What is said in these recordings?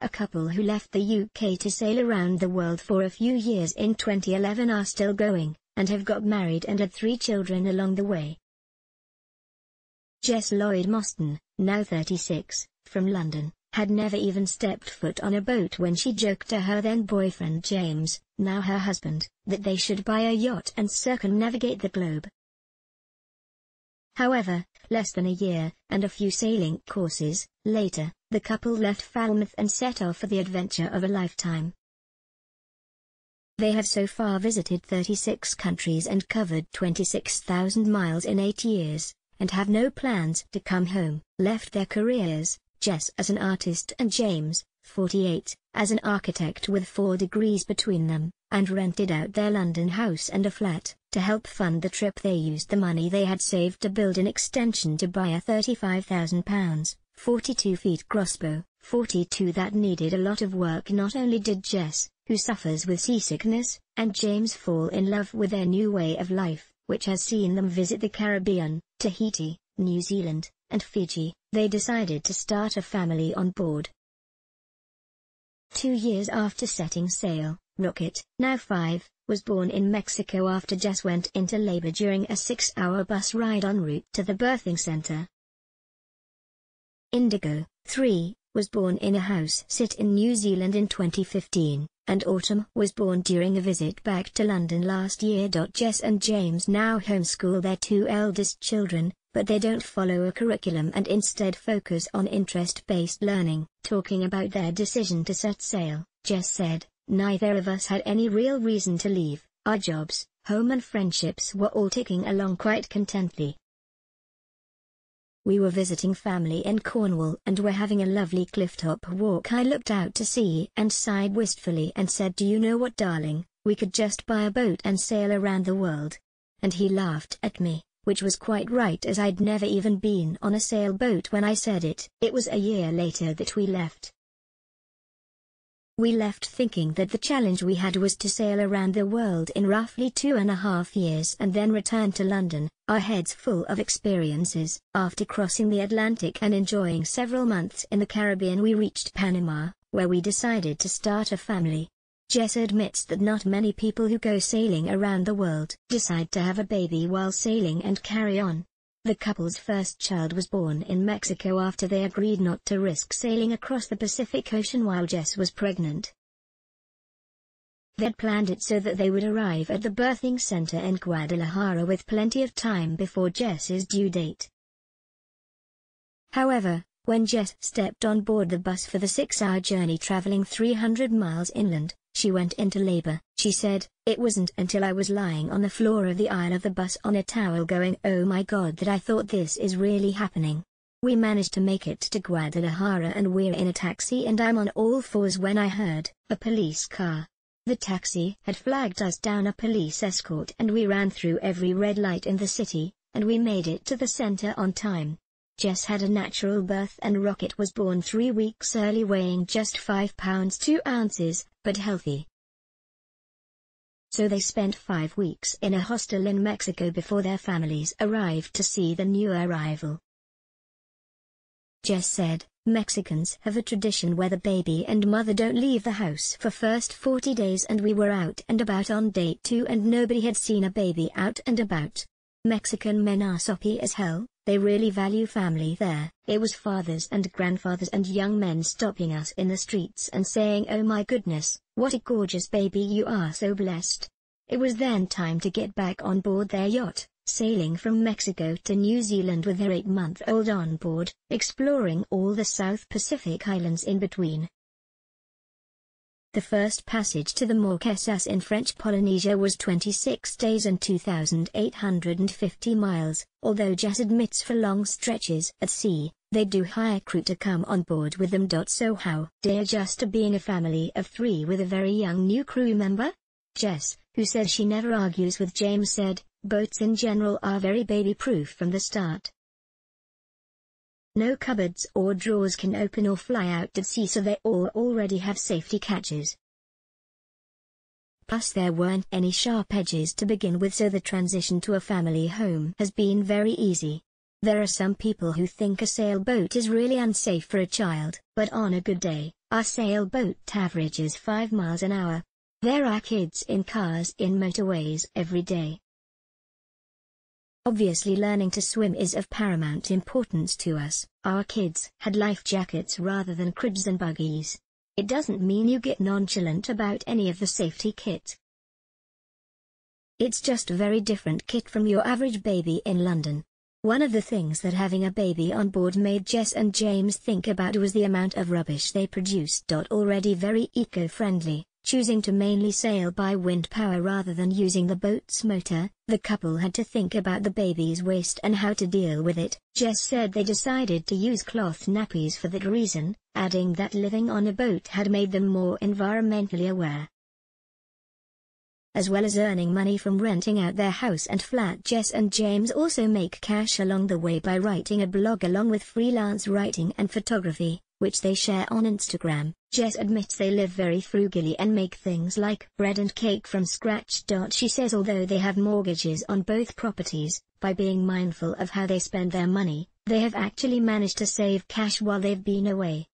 A couple who left the UK to sail around the world for a few years in 2011 are still going, and have got married and had 3 children along the way. Jess Lloyd-Mostyn, now 36, from London, had never even stepped foot on a boat when she joked to her then-boyfriend James, now her husband, that they should buy a yacht and circumnavigate the globe. However, less than a year, and a few sailing courses, later, the couple left Falmouth and set off for the adventure of a lifetime. They have so far visited 36 countries and covered 26,000 miles in 8 years, and have no plans to come home. Left their careers, Jess as an artist and James, 48, as an architect with 4 degrees between them, and rented out their London house and a flat. To help fund the trip they used the money they had saved to build an extension to buy a £35,000, 42-feet crossbow, 42 that needed a lot of work. Not only did Jess, who suffers with seasickness, and James fall in love with their new way of life, which has seen them visit the Caribbean, Tahiti, New Zealand, and Fiji, they decided to start a family on board. 2 years after setting sail, Rocket, now 5, was born in Mexico after Jess went into labor during a 6-hour bus ride en route to the birthing center. Indigo, 3, was born in a house sit in New Zealand in 2015, and Autumn was born during a visit back to London last year. Jess and James now homeschool their 2 eldest children, but they don't follow a curriculum and instead focus on interest-based learning. Talking about their decision to set sail, Jess said, "Neither of us had any real reason to leave. Our jobs, home and friendships were all ticking along quite contently. We were visiting family in Cornwall and were having a lovely clifftop walk. I looked out to sea and sighed wistfully and said, 'Do you know what, darling, we could just buy a boat and sail around the world.' And he laughed at me, which was quite right as I'd never even been on a sailboat when I said it." It was a year later that we left. We left thinking that the challenge we had was to sail around the world in roughly 2.5 years and then return to London, our heads full of experiences. After crossing the Atlantic and enjoying several months in the Caribbean, we reached Panama, where we decided to start a family. Jess admits that not many people who go sailing around the world decide to have a baby while sailing and carry on. The couple's first child was born in Mexico after they agreed not to risk sailing across the Pacific Ocean while Jess was pregnant. They'd planned it so that they would arrive at the birthing center in Guadalajara with plenty of time before Jess's due date. However, when Jess stepped on board the bus for the 6-hour journey traveling 300 miles inland, she went into labor. She said, "It wasn't until I was lying on the floor of the aisle of the bus on a towel going, 'Oh my God,' that I thought this is really happening." We managed to make it to Guadalajara and we're in a taxi and I'm on all fours when I heard a police car. The taxi had flagged us down a police escort and we ran through every red light in the city, and we made it to the center on time. Jess had a natural birth and Rocket was born 3 weeks early, weighing just 5 pounds 2 ounces, but healthy. So they spent 5 weeks in a hostel in Mexico before their families arrived to see the new arrival. Jess said, "Mexicans have a tradition where the baby and mother don't leave the house for first 40 days, and we were out and about on day 2 and nobody had seen a baby out and about. Mexican men are soppy as hell, they really value family there." It was fathers and grandfathers and young men stopping us in the streets and saying, "Oh my goodness, what a gorgeous baby, you are so blessed." It was then time to get back on board their yacht, sailing from Mexico to New Zealand with their 8-month-old on board, exploring all the South Pacific islands in between. The first passage to the Marquesas in French Polynesia was 26 days and 2,850 miles, although Jess admits for long stretches at sea, they do hire crew to come on board with them. So how they adjust to being a family of 3 with a very young new crew member? Jess, who says she never argues with James, said, "Boats in general are very baby-proof from the start. No cupboards or drawers can open or fly out to sea, so they all already have safety catches. Plus there weren't any sharp edges to begin with, so the transition to a family home has been very easy. There are some people who think a sailboat is really unsafe for a child, but on a good day, our sailboat averages 5 miles an hour. There are kids in cars in motorways every day. Obviously, learning to swim is of paramount importance to us. Our kids had life jackets rather than cribs and buggies. It doesn't mean you get nonchalant about any of the safety kit. It's just a very different kit from your average baby in London. One of the things that having a baby on board made Jess and James think about was the amount of rubbish they produced. Already very eco-friendly, choosing to mainly sail by wind power rather than using the boat's motor, the couple had to think about the baby's waste and how to deal with it. Jess said they decided to use cloth nappies for that reason, adding that living on a boat had made them more environmentally aware. As well as earning money from renting out their house and flat, Jess and James also make cash along the way by writing a blog along with freelance writing and photography, which they share on Instagram. Jess admits they live very frugally and make things like bread and cake from scratch. She says although they have mortgages on both properties, by being mindful of how they spend their money, they have actually managed to save cash while they've been away.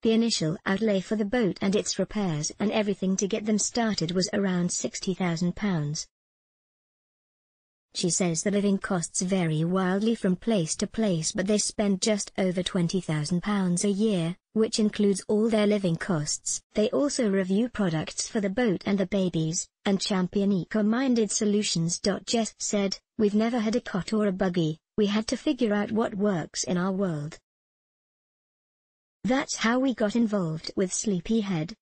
The initial outlay for the boat and its repairs and everything to get them started was around £60,000. She says the living costs vary wildly from place to place, but they spend just over £20,000 a year, which includes all their living costs. They also review products for the boat and the babies, and champion eco-minded solutions. Jess said, "We've never had a cot or a buggy, we had to figure out what works in our world. That's how we got involved with Sleepyhead.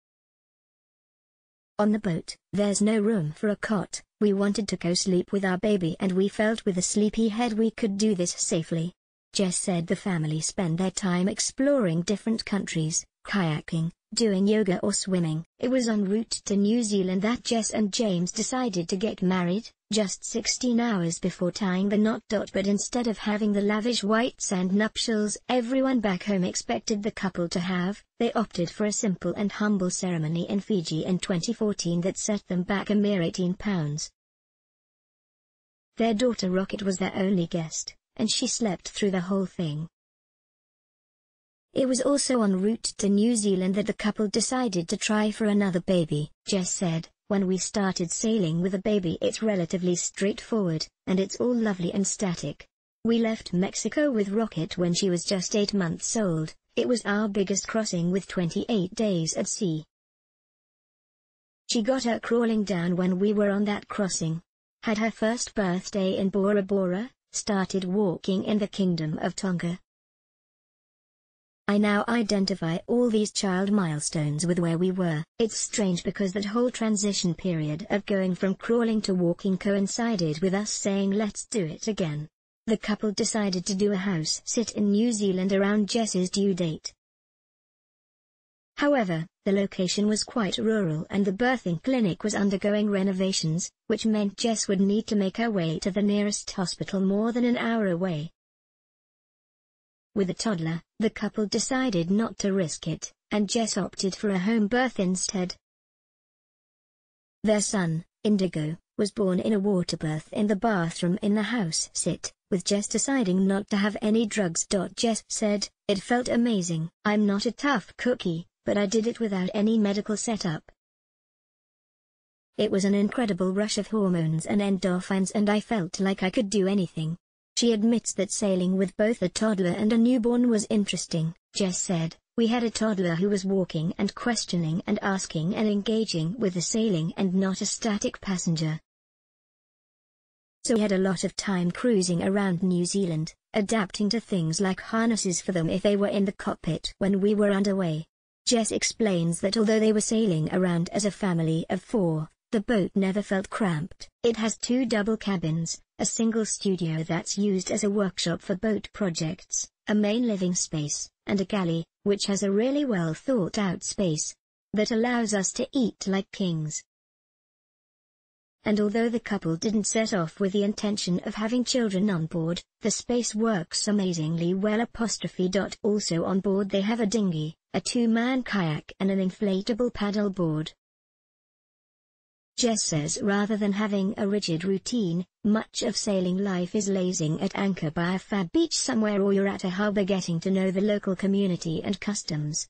On the boat, there's no room for a cot. We wanted to co-sleep with our baby and we felt with a Sleepyhead we could do this safely." Jess said the family spend their time exploring different countries, kayaking, doing yoga or swimming. It was en route to New Zealand that Jess and James decided to get married, just 16 hours before tying the knot. But instead of having the lavish white sand nuptials everyone back home expected the couple to have, they opted for a simple and humble ceremony in Fiji in 2014 that set them back a mere £18. Their daughter Rocket was their only guest, and she slept through the whole thing. It was also en route to New Zealand that the couple decided to try for another baby. Jess said, "When we started sailing with a baby it's relatively straightforward, and it's all lovely and static. We left Mexico with Rocket when she was just 8 months old. It was our biggest crossing with 28 days at sea. She got her crawling down when we were on that crossing. Had her first birthday in Bora Bora, started walking in the Kingdom of Tonga. I now identify all these child milestones with where we were. It's strange because that whole transition period of going from crawling to walking coincided with us saying let's do it again." The couple decided to do a house sit in New Zealand around Jess's due date. However, the location was quite rural and the birthing clinic was undergoing renovations, which meant Jess would need to make her way to the nearest hospital more than an hour away. With a toddler, the couple decided not to risk it, and Jess opted for a home birth instead. Their son, Indigo, was born in a water birth in the bathroom in the house sit, with Jess deciding not to have any drugs. Jess said, "It felt amazing. I'm not a tough cookie, but I did it without any medical setup. It was an incredible rush of hormones and endorphins and I felt like I could do anything." She admits that sailing with both a toddler and a newborn was interesting. Jess said, "We had a toddler who was walking and questioning and asking and engaging with the sailing and not a static passenger. So we had a lot of time cruising around New Zealand, adapting to things like harnesses for them if they were in the cockpit when we were underway." Jess explains that although they were sailing around as a family of 4, the boat never felt cramped. It has 2 double cabins, a single studio that's used as a workshop for boat projects, a main living space, and a galley, which has a really well thought out space that allows us to eat like kings. And although the couple didn't set off with the intention of having children on board, the space works amazingly well. Also on board they have a dinghy, a 2-man kayak and an inflatable paddle board. Jess says rather than having a rigid routine, Much of sailing life is lazing at anchor by a fab beach somewhere, or you're at a harbor getting to know the local community and customs.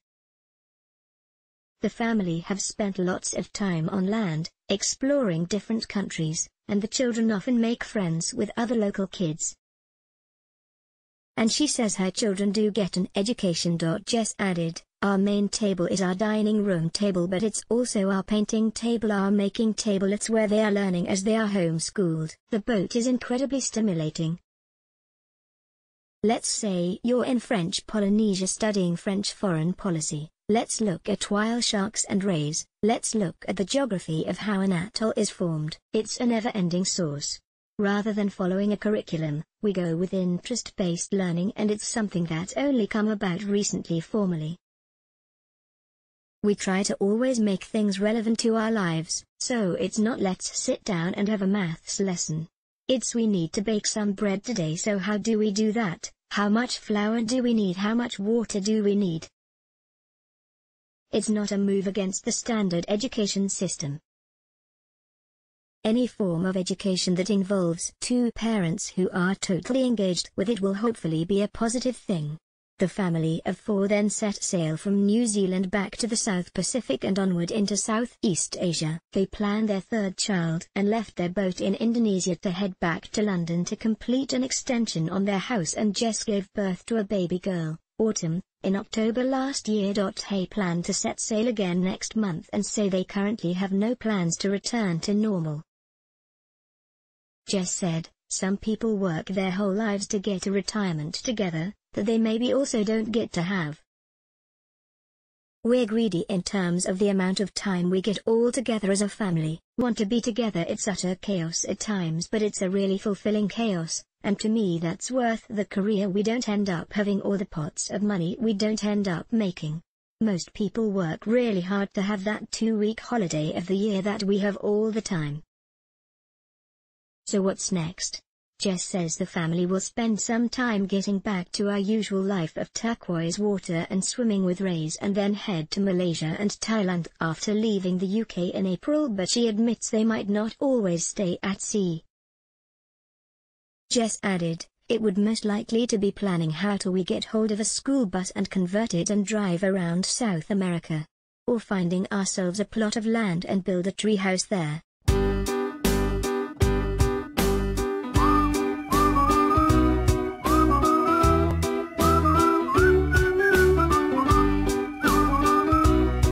The family have spent lots of time on land, exploring different countries, and the children often make friends with other local kids. And she says her children do get an education. Jess added, "Our main table is our dining room table, but it's also our painting table, our making table. It's where they are learning as they are homeschooled. The boat is incredibly stimulating. Let's say you're in French Polynesia studying French foreign policy. Let's look at whale sharks and rays. Let's look at the geography of how an atoll is formed. It's a never-ending source. Rather than following a curriculum, we go with interest-based learning, and it's something that's only come about recently formally. We try to always make things relevant to our lives, so it's not let's sit down and have a maths lesson. It's we need to bake some bread today, so how do we do that? How much flour do we need? How much water do we need?" It's not a move against the standard education system. Any form of education that involves two parents who are totally engaged with it will hopefully be a positive thing. The family of four then set sail from New Zealand back to the South Pacific and onward into Southeast Asia. They planned their third child and left their boat in Indonesia to head back to London to complete an extension on their house, and Jess gave birth to a baby girl, Autumn, in October last year. They plan to set sail again next month and say they currently have no plans to return to normal. Jess said, "Some people work their whole lives to get a retirement together, that they maybe also don't get to have. We're greedy in terms of the amount of time we get all together as a family, want to be together. It's utter chaos at times, but it's a really fulfilling chaos, and to me that's worth the career we don't end up having or the pots of money we don't end up making. Most people work really hard to have that 2-week holiday of the year that we have all the time." So what's next? Jess says the family will spend some time getting back to our usual life of turquoise water and swimming with rays, and then head to Malaysia and Thailand after leaving the UK in April, but she admits they might not always stay at sea. Jess added, "It would most likely to be planning how do we get hold of a school bus and convert it and drive around South America. Or finding ourselves a plot of land and build a treehouse there.